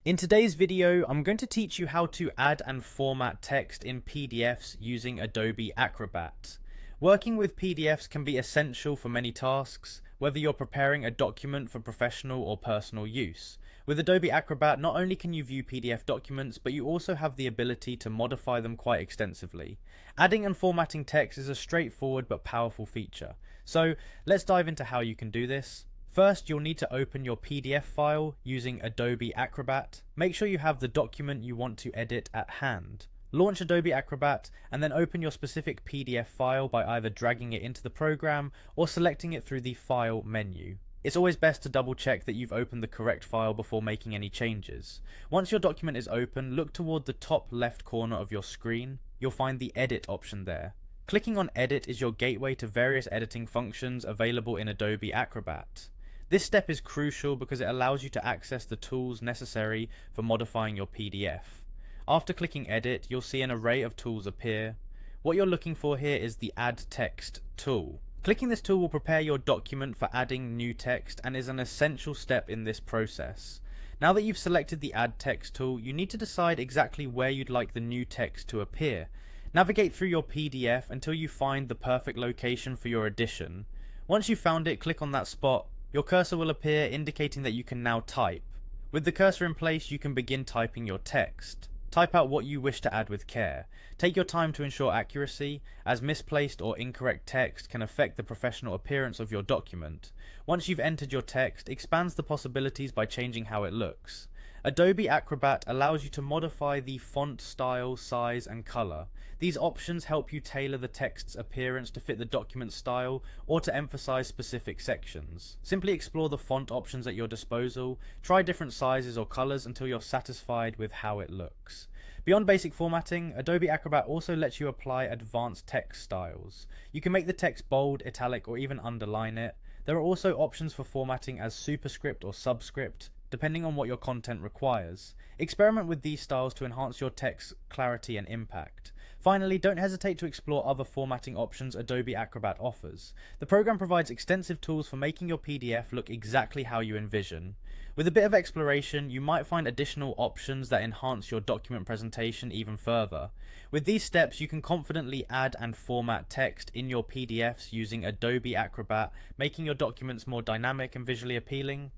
In today's video, I'm going to teach you how to add and format text in PDFs using Adobe Acrobat. Working with PDFs can be essential for many tasks, whether you're preparing a document for professional or personal use. With Adobe Acrobat, not only can you view PDF documents, but you also have the ability to modify them quite extensively. Adding and formatting text is a straightforward but powerful feature. So let's dive into how you can do this. First, you'll need to open your PDF file using Adobe Acrobat. Make sure you have the document you want to edit at hand. Launch Adobe Acrobat and then open your specific PDF file by either dragging it into the program or selecting it through the File menu. It's always best to double check that you've opened the correct file before making any changes. Once your document is open, look toward the top left corner of your screen. You'll find the Edit option there. Clicking on Edit is your gateway to various editing functions available in Adobe Acrobat. This step is crucial because it allows you to access the tools necessary for modifying your PDF. After clicking Edit, you'll see an array of tools appear. What you're looking for here is the Add Text tool. Clicking this tool will prepare your document for adding new text and is an essential step in this process. Now that you've selected the Add Text tool, you need to decide exactly where you'd like the new text to appear. Navigate through your PDF until you find the perfect location for your addition. Once you've found it, click on that spot. Your cursor will appear, indicating that you can now type. With the cursor in place, you can begin typing your text. Type out what you wish to add with care. Take your time to ensure accuracy, as misplaced or incorrect text can affect the professional appearance of your document. Once you've entered your text, expands the possibilities by changing how it looks. Adobe Acrobat allows you to modify the font style, size, and color. These options help you tailor the text's appearance to fit the document style or to emphasize specific sections. Simply explore the font options at your disposal, try different sizes or colors until you're satisfied with how it looks. Beyond basic formatting, Adobe Acrobat also lets you apply advanced text styles. You can make the text bold, italic, or even underline it. There are also options for formatting as superscript or subscript, depending on what your content requires. Experiment with these styles to enhance your text's clarity and impact. Finally, don't hesitate to explore other formatting options Adobe Acrobat offers. The program provides extensive tools for making your PDF look exactly how you envision. With a bit of exploration, you might find additional options that enhance your document presentation even further. With these steps, you can confidently add and format text in your PDFs using Adobe Acrobat, making your documents more dynamic and visually appealing.